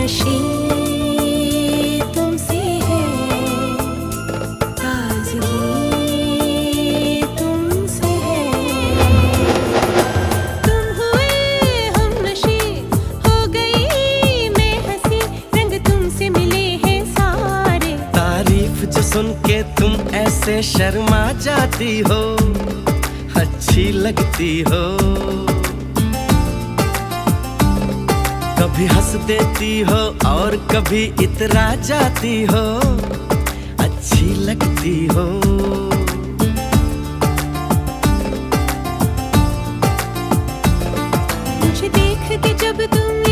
नशे तुमसे है, ताज़गी तुमसे है। तुम हुए हम नशे, हो गई मैं हंसी, रंग तुमसे मिले हैं सारे। तारीफ जो सुन के तुम ऐसे शर्मा जाती हो, अच्छी लगती हो। कभी हंस देती हो और कभी इतरा जाती हो, अच्छी लगती हो। मुझे देख के जब तुम